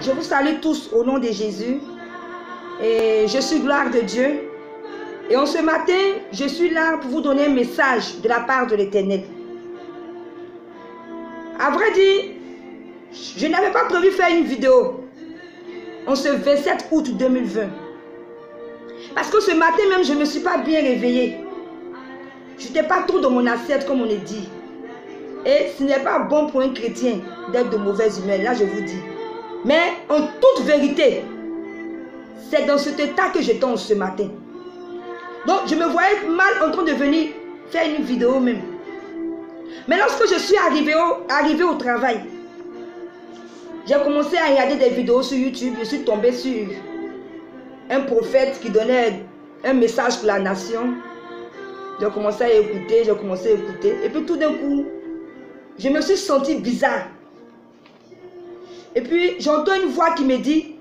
Je vous salue tous au nom de Jésus. Et je suis gloire de Dieu. Et en ce matin, je suis là pour vous donner un message de la part de l'Éternel. À vrai dire, je n'avais pas prévu faire une vidéo en ce 27 août 2020. Parce que ce matin même, je ne me suis pas bien réveillée. Je n'étais pas trop dans mon assiette, comme on est dit. Et ce n'est pas bon pour un chrétien d'être de mauvaise humeur, là je vous dis. Mais en toute vérité, c'est dans cet état que j'étais ce matin. Donc je me voyais mal en train de venir faire une vidéo même. Mais lorsque je suis arrivé au travail, j'ai commencé à regarder des vidéos sur YouTube. Je suis tombée sur un prophète qui donnait un message pour la nation. J'ai commencé à écouter, Et puis tout d'un coup, je me suis sentie bizarre. Et puis j'entends une voix qui me dit,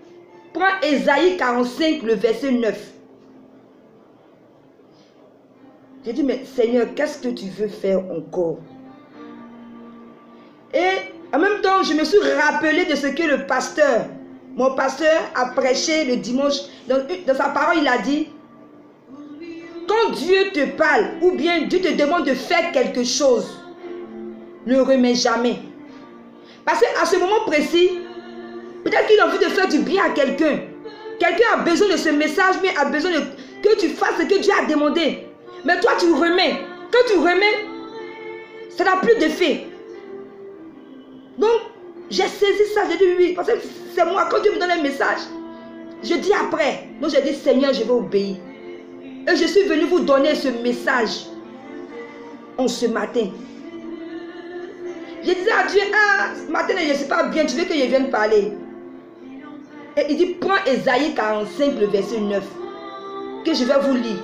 prends Ésaïe 45, le verset 9. J'ai dit, mais Seigneur, qu'est-ce que tu veux faire encore? Et en même temps, je me suis rappelé de ce que le pasteur, mon pasteur a prêché le dimanche. Dans sa parole, il a dit, quand Dieu te parle, ou bien Dieu te demande de faire quelque chose, ne remets jamais. Parce qu'à ce moment précis, peut-être qu'il a envie de faire du bien à quelqu'un. Quelqu'un a besoin de ce message, mais a besoin que tu fasses ce que Dieu a demandé. Mais toi, tu remets. Quand tu remets, ça n'a plus d'effet. Donc, j'ai saisi ça, j'ai dit oui, parce que c'est moi, quand Dieu me donne un message, je dis après. Donc, j'ai dit, Seigneur, je vais obéir. Et je suis venu vous donner ce message en ce matin. Je disais à Dieu, ah, ce matin, je ne suis pas bien, tu veux que je vienne parler. Et il dit, prends Ésaïe 45, le verset 9, que je vais vous lire.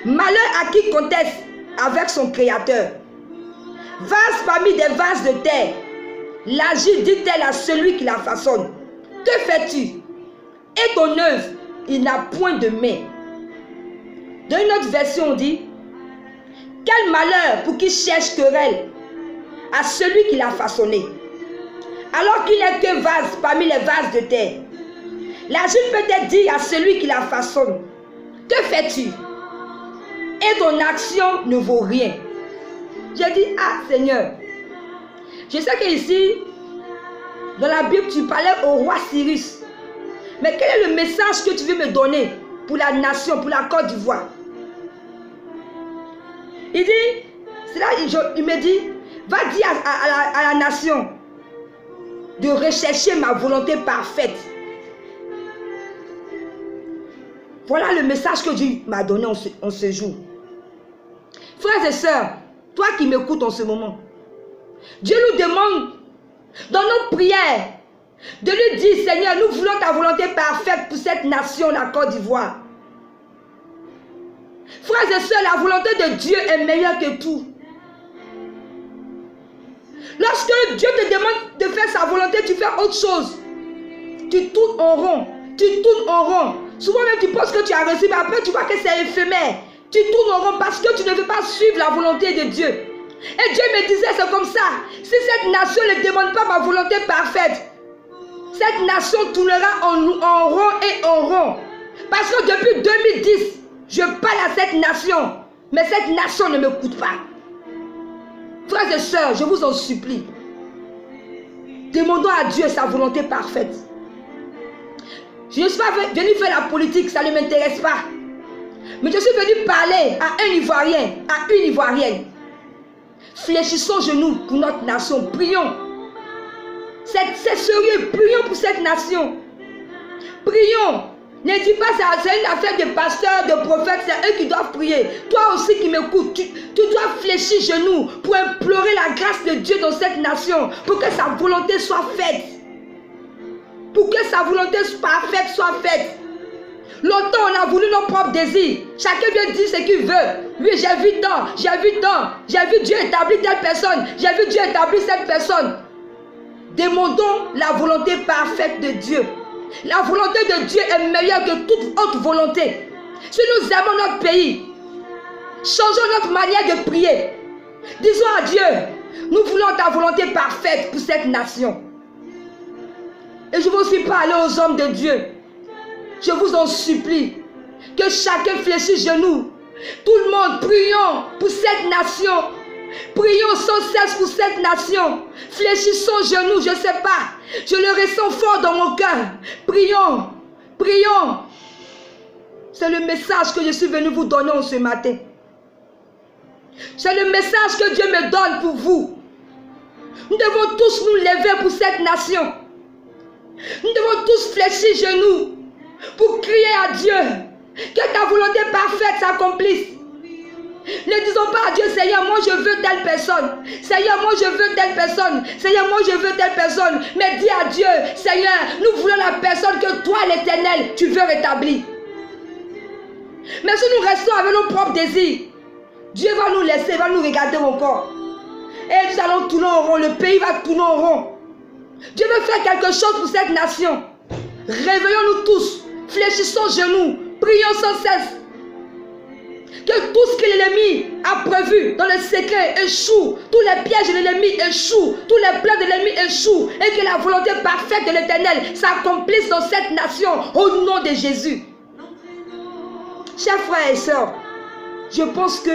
Malheur à qui conteste avec son créateur. Vase parmi des vases de terre. L'agit dit-elle à celui qui la façonne. Que fais-tu? Et ton œuvre, il n'a point de main. Dans une autre version, on dit, quel malheur pour qui cherche querelle à celui qui l'a façonné, alors qu'il n'est que vase parmi les vases de terre. L'agit peut-être dit à celui qui la façonne, que fais-tu? Et ton action ne vaut rien. J'ai dit, ah Seigneur, je sais qu'ici, dans la Bible, tu parlais au roi Cyrus. Mais quel est le message que tu veux me donner pour la nation, pour la Côte d'Ivoire? Il dit, c'est là, il me dit, va dire à la nation de rechercher ma volonté parfaite. Voilà le message que Dieu m'a donné en ce jour. Frères et sœurs, toi qui m'écoutes en ce moment, Dieu nous demande dans nos prières de lui dire, Seigneur, nous voulons ta volonté parfaite pour cette nation, la Côte d'Ivoire. Frères et sœurs, la volonté de Dieu est meilleure que tout. Lorsque Dieu te demande de faire sa volonté, tu fais autre chose. Tu tournes en rond. Tu tournes en rond. Souvent même tu penses que tu as reçu, mais après tu vois que c'est éphémère. Tu tournes en rond parce que tu ne veux pas suivre la volonté de Dieu. Et Dieu me disait, c'est comme ça. Si cette nation ne demande pas ma volonté parfaite, cette nation tournera en rond et en rond. Parce que depuis 2010, je parle à cette nation. Mais cette nation ne m'écoute pas. Frères et sœurs, je vous en supplie. Demandons à Dieu sa volonté parfaite. Je ne suis pas venu faire la politique, ça ne m'intéresse pas. Mais je suis venu parler à un Ivoirien, à une Ivoirienne. Fléchissons genoux pour notre nation. Prions. C'est sérieux. Prions pour cette nation. Prions. Ne dis pas ça, c'est une affaire de pasteurs, de prophètes, c'est eux qui doivent prier. Toi aussi qui m'écoutes, tu dois fléchir genoux pour implorer la grâce de Dieu dans cette nation, pour que sa volonté soit faite. Pour que sa volonté parfaite soit faite. Longtemps on a voulu nos propres désirs. Chacun vient dire ce qu'il veut. Oui, j'ai vu tant, j'ai vu tant, j'ai vu Dieu établir telle personne, j'ai vu Dieu établir cette personne. Demandons la volonté parfaite de Dieu. La volonté de Dieu est meilleure que toute autre volonté. Si nous aimons notre pays, changeons notre manière de prier. Disons à Dieu, nous voulons ta volonté parfaite pour cette nation. Et je veux aussi parler aux hommes de Dieu. Je vous en supplie, que chacun fléchisse genoux. Tout le monde, prions pour cette nation. Prions sans cesse pour cette nation. Fléchissons genoux, je ne sais pas. Je le ressens fort dans mon cœur. Prions, prions. C'est le message que je suis venu vous donner ce matin. C'est le message que Dieu me donne pour vous. Nous devons tous nous lever pour cette nation. Nous devons tous fléchir genoux pour crier à Dieu que ta volonté parfaite s'accomplisse. Ne disons pas à Dieu, Seigneur, moi je veux telle personne. Seigneur, moi je veux telle personne. Seigneur, moi je veux telle personne. Mais dis à Dieu, Seigneur, nous voulons la personne que toi, l'Éternel, tu veux rétablir. Mais si nous restons avec nos propres désirs, Dieu va nous laisser, va nous regarder encore. Et nous allons tourner en rond, le pays va tourner en rond. Dieu veut faire quelque chose pour cette nation. Réveillons-nous tous, fléchissons genoux, prions sans cesse. Que tout ce que l'ennemi a prévu dans le secret échoue. Tous les pièges de l'ennemi échouent. Tous les plans de l'ennemi échouent. Et que la volonté parfaite de l'Éternel s'accomplisse dans cette nation au nom de Jésus. Chers frères et sœurs, je pense que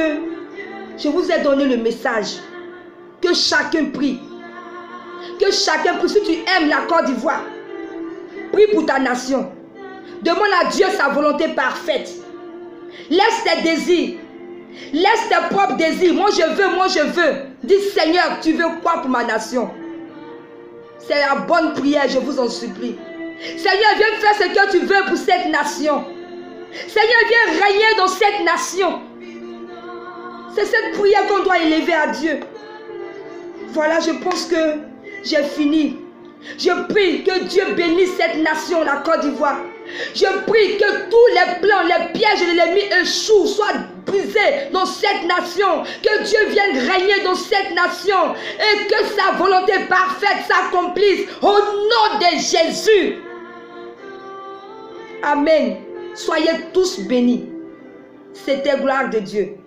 je vous ai donné le message. Que chacun prie. Que chacun prie. Si tu aimes la Côte d'Ivoire, prie pour ta nation. Demande à Dieu sa volonté parfaite. Laisse tes désirs. Laisse tes propres désirs. Moi je veux, moi je veux. Dis Seigneur, tu veux quoi pour ma nation? C'est la bonne prière, je vous en supplie. Seigneur, viens faire ce que tu veux pour cette nation. Seigneur, viens régner dans cette nation. C'est cette prière qu'on doit élever à Dieu. Voilà, je pense que j'ai fini. Je prie que Dieu bénisse cette nation, la Côte d'Ivoire. Je prie que tous les plans, les pièges de l'ennemi échouent, soient brisés dans cette nation. Que Dieu vienne régner dans cette nation. Et que sa volonté parfaite s'accomplisse au nom de Jésus. Amen. Soyez tous bénis. C'était gloire de Dieu.